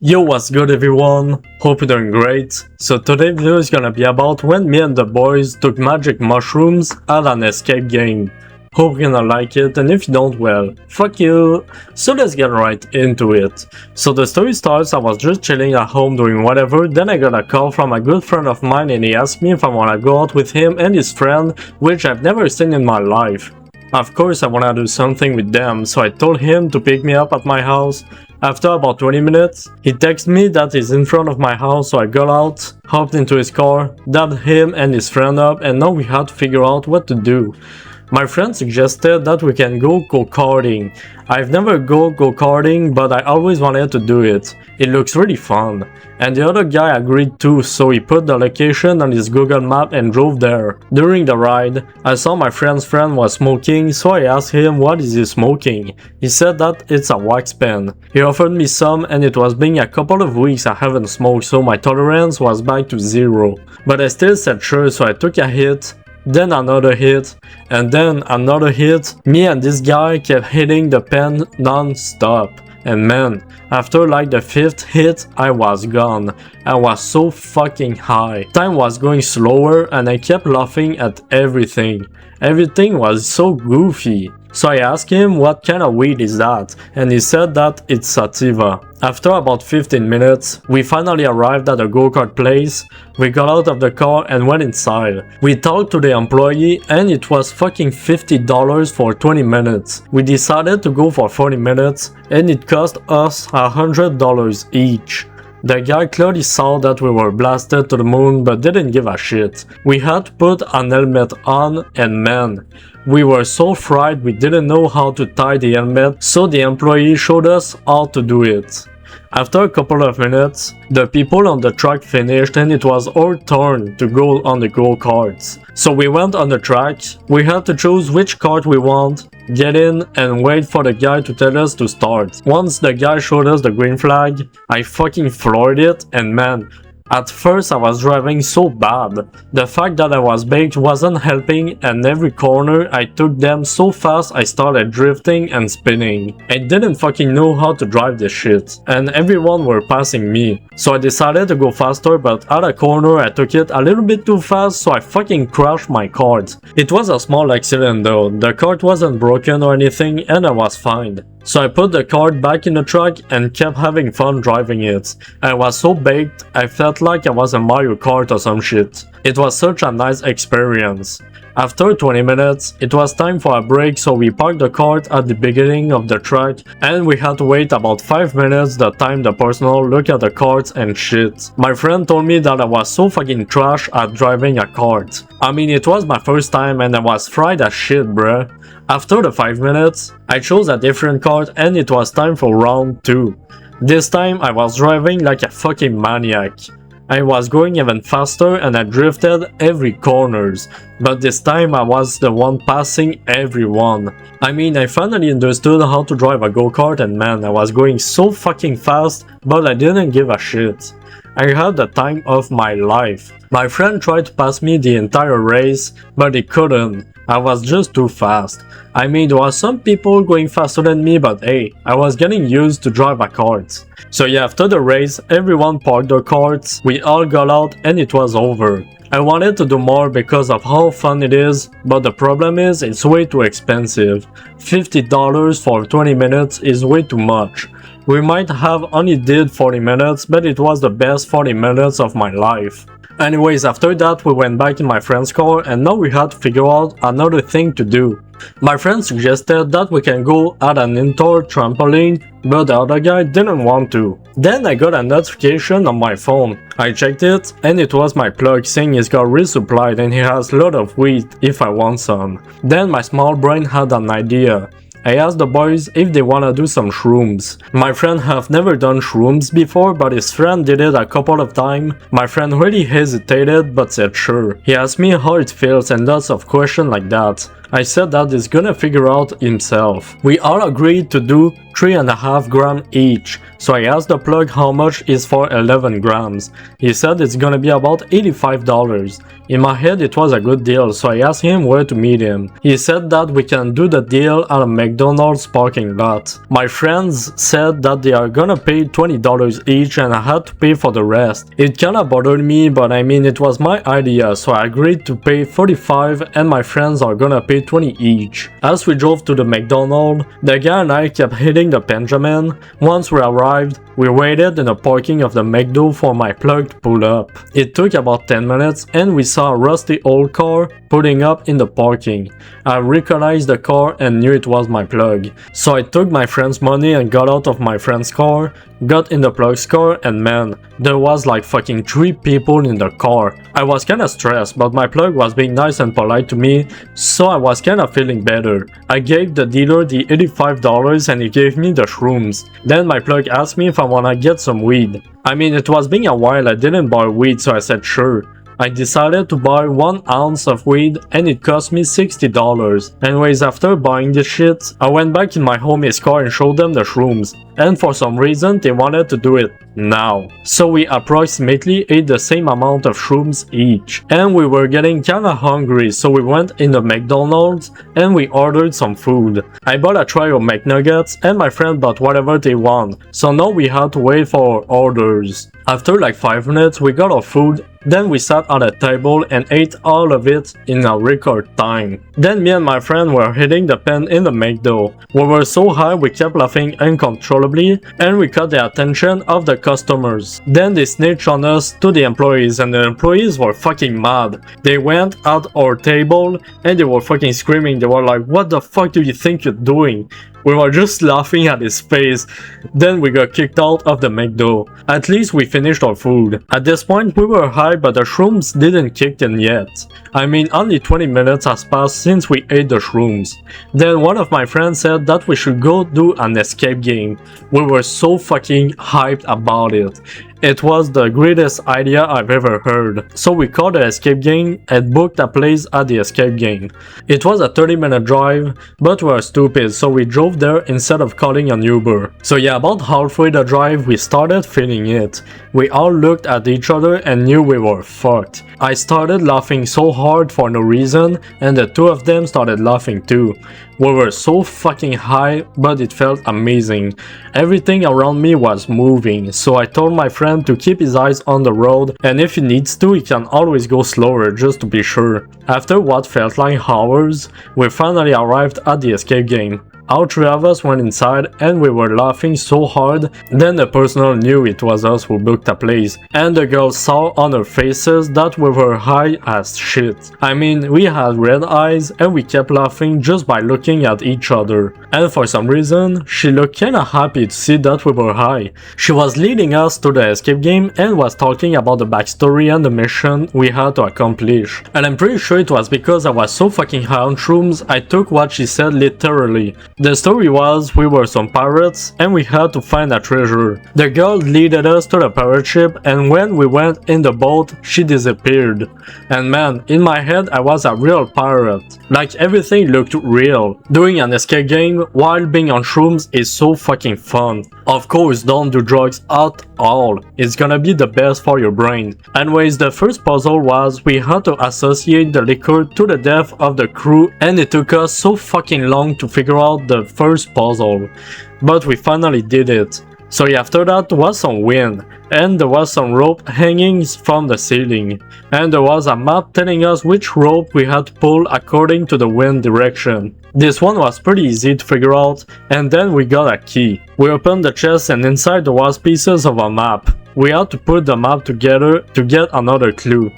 Yo, what's good everyone? Hope you're doing great. So today's video is gonna be about when me and the boys took magic mushrooms at an escape game. Hope you're gonna like it, and if you don't, well, fuck you. So let's get right into it. So the story starts, I was just chilling at home doing whatever, then I got a call from a good friend of mine and he asked me if I wanna go out with him and his friend, which I've never seen in my life. Of course I wanna do something with them, so I told him to pick me up at my house. After about 20 minutes, he texted me that he's in front of my house, so I got out, hopped into his car, dabbed him and his friend up, and now we had to figure out what to do. My friend suggested that we can go go-karting. I've never go-karting, but I always wanted to do it. It looks really fun. And the other guy agreed too, so he put the location on his Google map and drove there. During the ride, I saw my friend's friend was smoking, so I asked him what is he smoking. He said that it's a wax pen. He offered me some and it was been a couple of weeks I haven't smoked, so my tolerance was back to 0. But I still said sure, so I took a hit, then another hit, and then another hit. Me and this guy kept hitting the pen non-stop. And man, after like the 5th hit, I was gone. I was so fucking high. Time was going slower and I kept laughing at everything. Everything was so goofy. So I asked him what kind of weed is that, and he said that it's sativa. After about 15 minutes, we finally arrived at a go-kart place. We got out of the car and went inside. We talked to the employee and it was fucking $50 for 20 minutes. We decided to go for 40 minutes and it cost us $100 each. The guy clearly saw that we were blasted to the moon but didn't give a shit. We had to put an helmet on and man, we were so fried we didn't know how to tie the helmet, so the employee showed us how to do it. After a couple of minutes, the people on the track finished and it was our turn to go on the go-karts. So we went on the track, we had to choose which kart we want, get in and wait for the guy to tell us to start. Once the guy showed us the green flag, I fucking floored it and man, at first I was driving so bad. The fact that I was baked wasn't helping and every corner I took them so fast I started drifting and spinning. I didn't fucking know how to drive this shit and everyone were passing me. So I decided to go faster, but at a corner I took it a little bit too fast, so I fucking crashed my kart. It was a small accident though, the kart wasn't broken or anything and I was fine. So I put the kart back in the truck and kept having fun driving it. I was so baked, I felt like I was in Mario Kart or some shit. It was such a nice experience. After 20 minutes, it was time for a break, so we parked the kart at the beginning of the track and we had to wait about 5 minutes the time the personnel look at the karts and shit. My friend told me that I was so fucking trash at driving a kart. I mean, it was my first time and I was fried as shit, bruh. After the 5 minutes, I chose a different kart and it was time for round 2. This time I was driving like a fucking maniac. I was going even faster and I drifted every corners, but this time I was the one passing everyone. I mean, I finally understood how to drive a go-kart and man, I was going so fucking fast, but I didn't give a shit. I had the time of my life. My friend tried to pass me the entire race, but he couldn't. I was just too fast. I mean, there were some people going faster than me, but hey, I was getting used to drive a kart. So yeah, after the race, everyone parked their karts, we all got out and it was over. I wanted to do more because of how fun it is, but the problem is it's way too expensive. $50 for 20 minutes is way too much. We might have only did 40 minutes, but it was the best 40 minutes of my life. Anyways, after that we went back in my friend's car and now we had to figure out another thing to do. My friend suggested that we can go at an indoor trampoline, but the other guy didn't want to. Then I got a notification on my phone. I checked it and it was my plug saying he's got resupplied and he has a lot of weed if I want some. Then my small brain had an idea. I asked the boys if they wanna do some shrooms. My friend have never done shrooms before, but his friend did it a couple of times. My friend really hesitated but said sure. He asked me how it feels and lots of questions like that. I said that he's gonna figure out himself. We all agreed to do 3.5 grams each, so I asked the plug how much is for 11 grams. He said it's gonna be about $85. In my head it was a good deal, so I asked him where to meet him. He said that we can do the deal at a McDonald's parking lot. My friends said that they are gonna pay $20 each and I had to pay for the rest. It kinda bothered me, but I mean it was my idea, so I agreed to pay $45 and my friends are gonna pay $20 each. As we drove to the McDonald's, the guy and I kept hitting the Benjamin. Once we arrived, we waited in the parking of the McDo for my plug to pull up. It took about 10 minutes and we saw a rusty old car putting up in the parking. I recognized the car and knew it was my plug. So I took my friend's money and got out of my friend's car, got in the plug's car, and man, there was like fucking 3 people in the car. I was kinda stressed, but my plug was being nice and polite to me, so I was kinda feeling better. I gave the dealer the $85 and he gave me the shrooms. Then my plug asked me if I wanna get some weed. I mean, it was been a while I didn't buy weed, so I said sure. I decided to buy 1 ounce of weed and it cost me $60. Anyways, after buying this shit, I went back in my homie's car and showed them the shrooms. And for some reason, they wanted to do it now. So we approximately ate the same amount of shrooms each. And we were getting kinda hungry, so we went in the McDonald's and we ordered some food. I bought a tray of McNuggets and my friend bought whatever they want. So now we had to wait for our orders. After like 5 minutes, we got our food. Then we sat at a table and ate all of it in a record time. Then me and my friend were hitting the pen in the McDo. We were so high we kept laughing uncontrollably and we caught the attention of the customers. Then they snitched on us to the employees and the employees were fucking mad. They went at our table and they were fucking screaming. They were like, "What the fuck do you think you're doing?" We were just laughing at his face. Then we got kicked out of the McDo. At least we finished our food. At this point we were high, but the shrooms didn't kick in yet. I mean, only 20 minutes has passed since we ate the shrooms. Then one of my friends said that we should go do an escape game. We were so fucking hyped about it. It was the greatest idea I've ever heard. So we called the escape game and booked a place at the escape game. It was a 30-minute drive, but we were stupid, so we drove there instead of calling an Uber. So yeah, about halfway the drive, we started feeling it. We all looked at each other and knew we were fucked. I started laughing so hard for no reason, and the two of them started laughing too. We were so fucking high, but it felt amazing. Everything around me was moving, so I told my friend to keep his eyes on the road, and if he needs to, he can always go slower just to be sure. After what felt like hours, we finally arrived at the escape game. All 3 of us went inside and we were laughing so hard, then the personnel knew it was us who booked a place, and the girls saw on our faces that we were high as shit. I mean, we had red eyes and we kept laughing just by looking at each other. And for some reason, she looked kinda happy to see that we were high. She was leading us to the escape game and was talking about the backstory and the mission we had to accomplish. And I'm pretty sure it was because I was so fucking high on shrooms, I took what she said literally. The story was we were some pirates and we had to find a treasure. The girl leaded us to the pirate ship and when we went in the boat, she disappeared. And man, in my head I was a real pirate. Like everything looked real. Doing an escape game while being on shrooms is so fucking fun. Of course, don't do drugs at all. It's gonna be the best for your brain. Anyways, the first puzzle was we had to associate the liquor to the death of the crew and it took us so fucking long to figure out the first puzzle. But we finally did it. So yeah, after that was some wind, and there was some rope hanging from the ceiling, and there was a map telling us which rope we had to pull according to the wind direction. This one was pretty easy to figure out, and then we got a key. We opened the chest and inside there was pieces of a map. We had to put the map together to get another clue.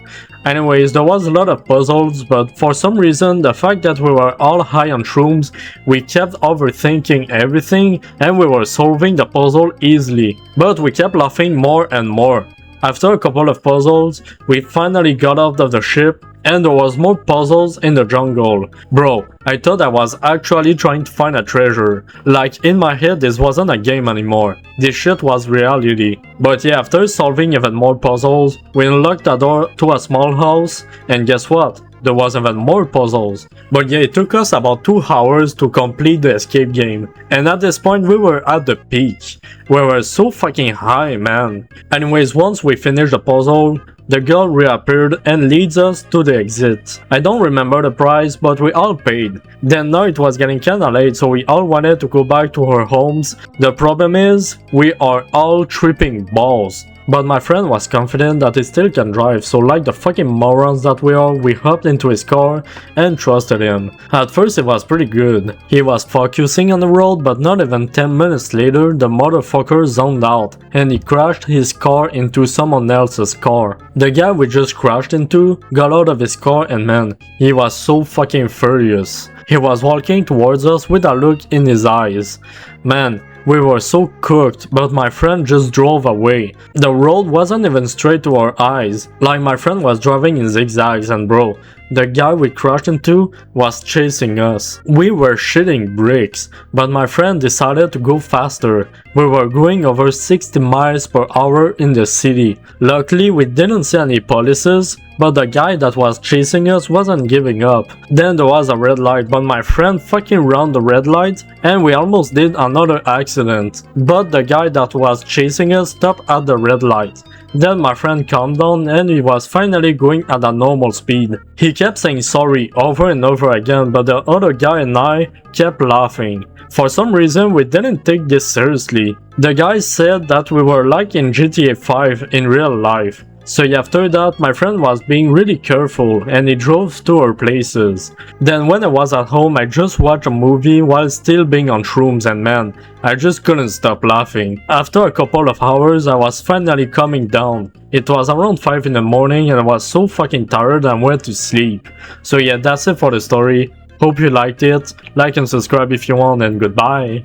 Anyways, there was a lot of puzzles, but for some reason, the fact that we were all high on shrooms, we kept overthinking everything and we were solving the puzzle easily. But we kept laughing more and more. After a couple of puzzles, we finally got out of the ship and there was more puzzles in the jungle. Bro, I thought I was actually trying to find a treasure. Like in my head this wasn't a game anymore. This shit was reality. But yeah, after solving even more puzzles, we unlocked a door to a small house and guess what? there was even more puzzles. But yeah, it took us about 2 hours to complete the escape game, and at this point we were at the peak. We were so fucking high, man. Anyways, once we finished the puzzle, the girl reappeared and leads us to the exit. I don't remember the price, but we all paid. Then now it was getting kinda late, so we all wanted to go back to our homes. The problem is, we are all tripping balls. But my friend was confident that he still can drive, so like the fucking morons that we are, we hopped into his car and trusted him. At first it was pretty good. He was focusing on the road, but not even 10 minutes later the motherfucker zoned out and he crashed his car into someone else's car. The guy we just crashed into got out of his car and man, he was so fucking furious. He was walking towards us with a look in his eyes. Man, we were so cooked, but my friend just drove away. The road wasn't even straight to our eyes, like my friend was driving in zigzags and bro, the guy we crashed into was chasing us. We were shitting bricks, but my friend decided to go faster. We were going over 60 miles per hour in the city. Luckily we didn't see any polices, but the guy that was chasing us wasn't giving up. Then there was a red light, but my friend fucking ran the red light and we almost did another accident. But the guy that was chasing us stopped at the red light. Then my friend calmed down and he was finally going at a normal speed. He kept saying sorry over and over again, but the other guy and I kept laughing. For some reason we didn't take this seriously. The guy said that we were like in GTA 5 in real life. So after that, my friend was being really careful and he drove to our places. Then when I was at home, I just watched a movie while still being on shrooms and man, I just couldn't stop laughing. After a couple of hours, I was finally coming down. It was around 5 in the morning and I was so fucking tired I went to sleep. So yeah, that's it for the story. Hope you liked it. Like and subscribe if you want and goodbye.